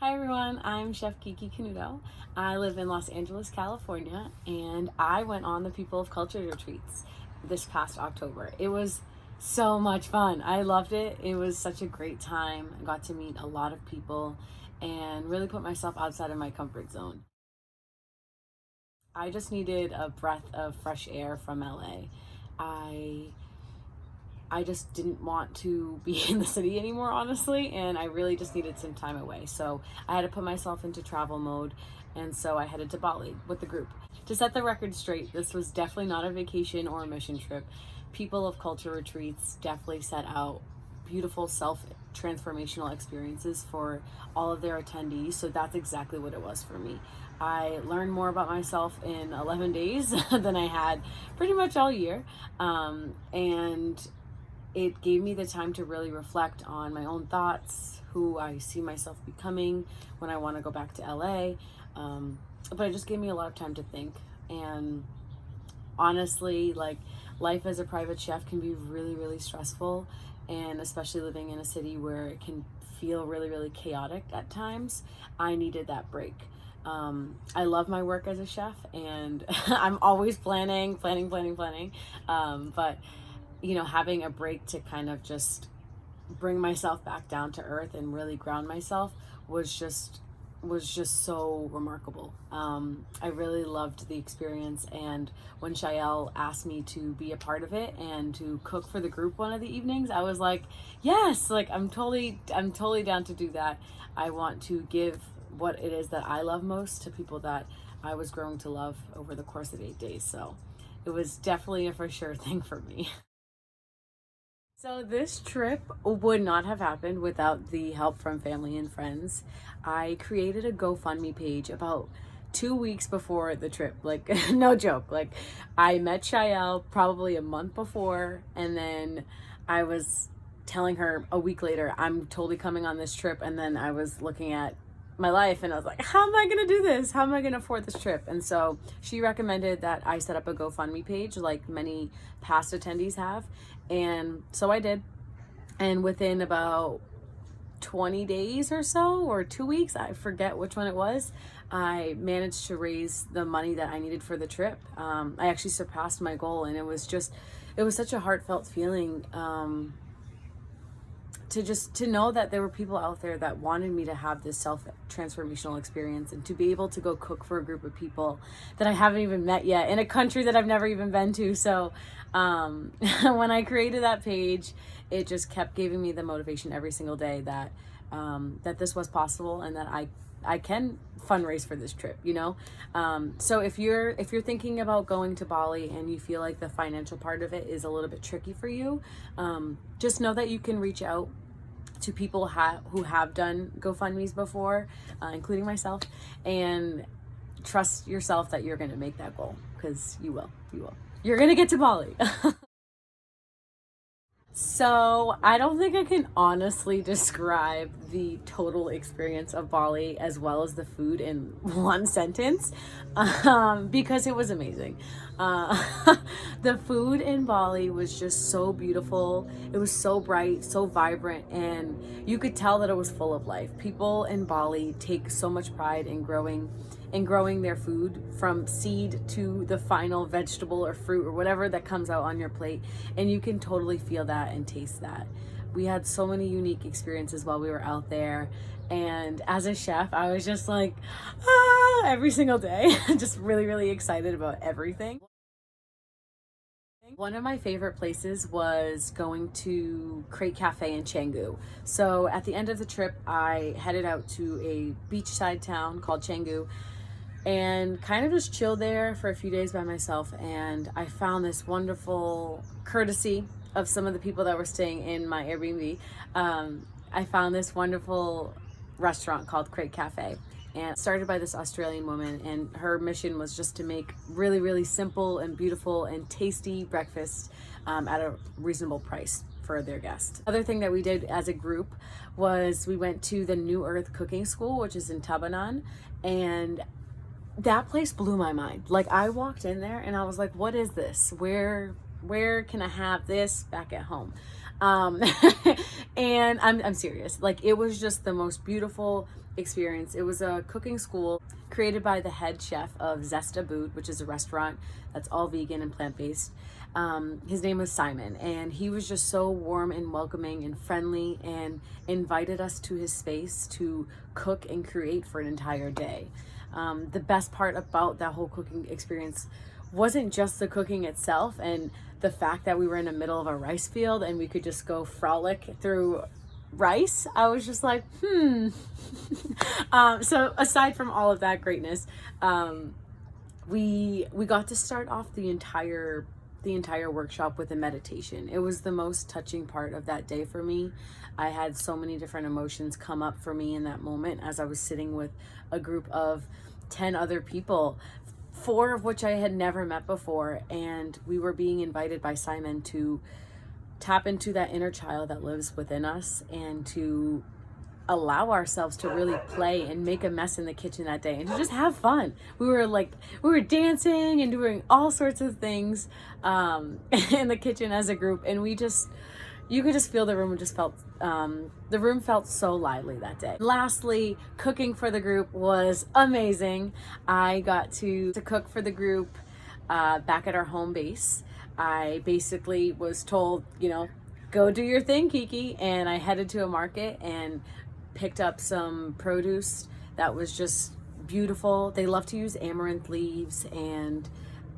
Hi everyone, I'm Chef Kiki Canuto. I live in Los Angeles, California, and I went on the People of Culture retreats this past October. It was so much fun. I loved it. It was such a great time. I got to meet a lot of people and really put myself outside of my comfort zone. I just needed a breath of fresh air from LA. I I just didn't want to be in the city anymore, honestly, and I really just needed some time away. So I had to put myself into travel mode, and so I headed to Bali with the group. To set the record straight, this was definitely not a vacation or a mission trip. People of Culture retreats definitely set out beautiful self transformational experiences for all of their attendees, so that's exactly what it was for me. I learned more about myself in 11 days than I had pretty much all year, and it gave me the time to really reflect on my own thoughts, who I see myself becoming when I want to go back to LA. But it just gave me a lot of time to think. And honestly, like, life as a private chef can be really, really stressful. And especially living in a city where it can feel really, really chaotic at times, I needed that break. I love my work as a chef, and I'm always planning. But having a break to kind of just bring myself back down to earth and really ground myself was just so remarkable. I really loved the experience, and when Shael asked me to be a part of it and to cook for the group one of the evenings, I was like, yes, like I'm totally down to do that. I want to give what it is that I love most to people that I was growing to love over the course of 8 days. So it was definitely a for sure thing for me. So this trip would not have happened without the help from family and friends. I created a GoFundMe page about 2 weeks before the trip. Like, no joke. Like, I met Shael probably a month before, and then I was telling her a week later, I'm totally coming on this trip. And then I was looking at my life and I was like, how am I going to do this? How am I going to afford this trip? And so she recommended that I set up a GoFundMe page like many past attendees have. And so I did. And within about 20 days or so, or 2 weeks, I forget which one it was, I managed to raise the money that I needed for the trip. I actually surpassed my goal, and it was such a heartfelt feeling. To know that there were people out there that wanted me to have this self transformational experience, and to be able to go cook for a group of people that I haven't even met yet in a country that I've never even been to. So when I created that page, it just kept giving me the motivation every single day that that this was possible, and that I can fundraise for this trip, So if you're thinking about going to Bali and you feel like the financial part of it is a little bit tricky for you, just know that you can reach out to people who have done GoFundMes before, including myself, and trust yourself that you're going to make that goal, because you will. You're going to get to Bali. So I don't think I can honestly describe the total experience of Bali as well as the food in one sentence, because it was amazing. The food in Bali was just so beautiful. It was so bright, so vibrant, and you could tell that it was full of life. People in Bali take so much pride in growing their food from seed to the final vegetable or fruit or whatever that comes out on your plate, and you can totally feel that and taste that. We had so many unique experiences while we were out there, and as a chef, I was just like, every single day, just really, really excited about everything. One of my favorite places was going to Crate Cafe in Canggu. So at the end of the trip, I headed out to a beachside town called Canggu and kind of just chilled there for a few days by myself. And I found this wonderful courtesy of some of the people that were staying in my Airbnb. I found this wonderful restaurant called Crate Cafe, and started by this Australian woman, and her mission was just to make really, really simple and beautiful and tasty breakfast at a reasonable price for their guests. Other thing that we did as a group was we went to the New Earth Cooking School, which is in Tabanan, and that place blew my mind. Like, I walked in there and I was like, what is this? Where can I have this back at home? Um, and I'm serious. Like, it was just the most beautiful experience. It was a cooking school created by the head chef of Zesta Boot, which is a restaurant that's all vegan and plant-based. His name was Simon, and he was just so warm and welcoming and friendly, and invited us to his space to cook and create for an entire day. The best part about that whole cooking experience wasn't just the cooking itself and the fact that we were in the middle of a rice field and we could just go frolic through rice. I was just like, so aside from all of that greatness, we got to start off the entire workshop with a meditation. It was the most touching part of that day for me. I had so many different emotions come up for me in that moment as I was sitting with a group of 10 other people, 4 of which I had never met before, and we were being invited by Simon to tap into that inner child that lives within us and to allow ourselves to really play and make a mess in the kitchen that day and to just have fun. We were dancing and doing all sorts of things in the kitchen as a group, and you could just feel the room felt so lively that day. Lastly, cooking for the group was amazing. I got to cook for the group back at our home base. I basically was told, go do your thing, Kiki, and I headed to a market and picked up some produce that was just beautiful. They love to use amaranth leaves and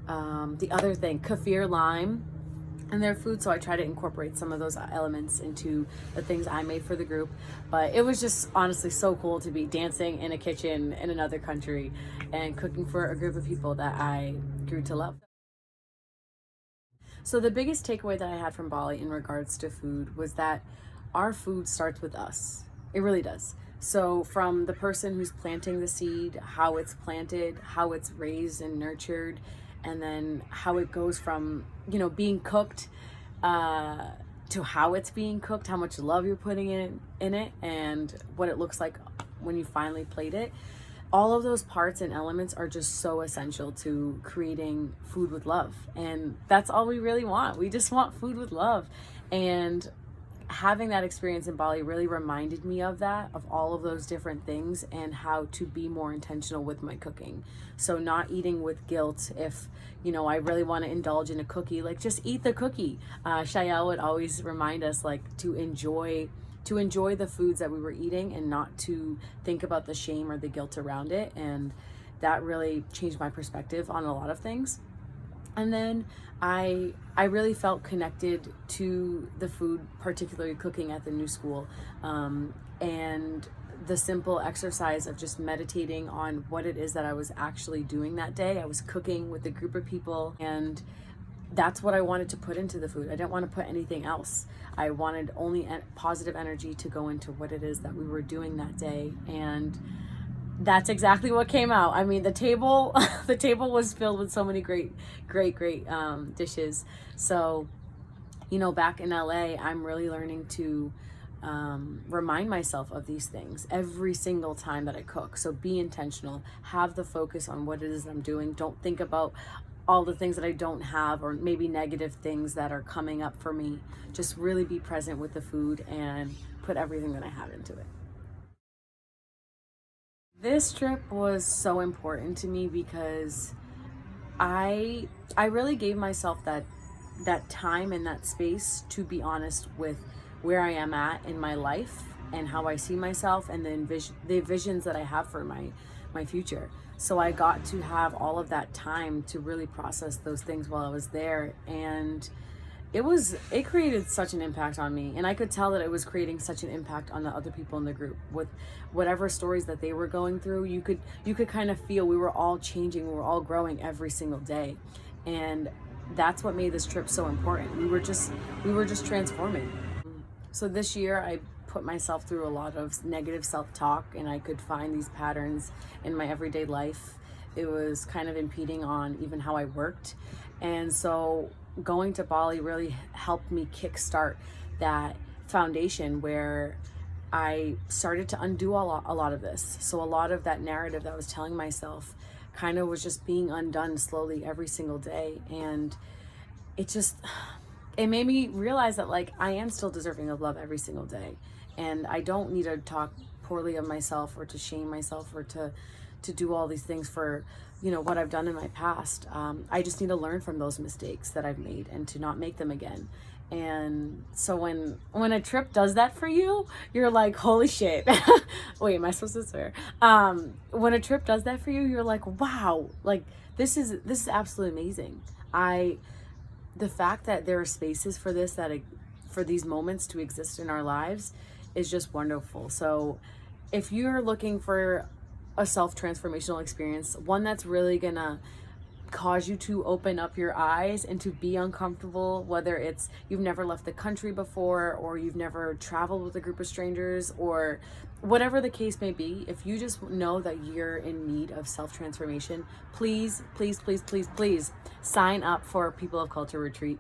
the other thing, kaffir lime, in their food, so I try to incorporate some of those elements into the things I made for the group. But it was just honestly so cool to be dancing in a kitchen in another country and cooking for a group of people that I grew to love. So the biggest takeaway that I had from Bali in regards to food was that our food starts with us. It really does. So from the person who's planting the seed, how it's planted, how it's raised and nurtured, and then how it goes from, being cooked to how it's being cooked, how much love you're putting in it, and what it looks like when you finally plate it. All of those parts and elements are just so essential to creating food with love. And that's all we really want. We just want food with love. And having that experience in Bali really reminded me of all of those different things, and how to be more intentional with my cooking. So not eating with guilt. If, I really want to indulge in a cookie, just eat the cookie. Shael would always remind us to enjoy the foods that we were eating and not to think about the shame or the guilt around it. And that really changed my perspective on a lot of things. And then I really felt connected to the food, particularly cooking at the new school, and the simple exercise of just meditating on what it is that I was actually doing that day. I was cooking with a group of people, and that's what I wanted to put into the food. I didn't want to put anything else. I wanted only positive energy to go into what it is that we were doing that day, and that's exactly what came out. I mean, the table was filled with so many great dishes. So, back in LA, I'm really learning to remind myself of these things every single time that I cook. So be intentional, have the focus on what it is that I'm doing. Don't think about all the things that I don't have, or maybe negative things that are coming up for me. Just really be present with the food and put everything that I have into it. This trip was so important to me because I really gave myself that time and that space to be honest with where I am at in my life and how I see myself, and the visions that I have for my future. So I got to have all of that time to really process those things while I was there, and it created such an impact on me, and I could tell that it was creating such an impact on the other people in the group with whatever stories that they were going through. You could kind of feel we were all changing, we were all growing every single day, and that's what made this trip so important. We were just transforming. So this year I put myself through a lot of negative self-talk, and I could find these patterns in my everyday life. It was kind of impeding on even how I worked, and so going to Bali really helped me kickstart that foundation where I started to undo a lot of this. So a lot of that narrative that I was telling myself kind of was just being undone slowly every single day. And it just, it made me realize that like I am still deserving of love every single day, and I don't need to talk poorly of myself or to shame myself or to do all these things for, you know, what I've done in my past. I just need to learn from those mistakes that I've made and to not make them again. And so when a trip does that for you, you're like, holy shit. Wait, am I supposed to swear? When a trip does that for you, you're like, wow, like this is absolutely amazing. The fact that there are spaces for this, that for these moments to exist in our lives, is just wonderful. So if you're looking for a self-transformational experience, one that's really gonna cause you to open up your eyes and to be uncomfortable, whether it's you've never left the country before or you've never traveled with a group of strangers or whatever the case may be, if you just know that you're in need of self-transformation, please sign up for People of Culture retreat.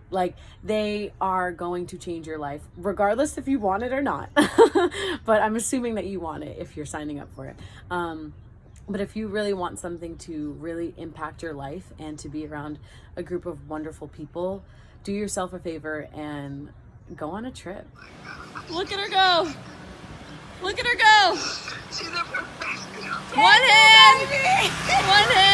Like, they are going to change your life regardless if you want it or not. But I'm assuming that you want it if you're signing up for it. But if you really want something to really impact your life and to be around a group of wonderful people, do yourself a favor and go on a trip. Look at her go. Look at her go. One hand. One hand.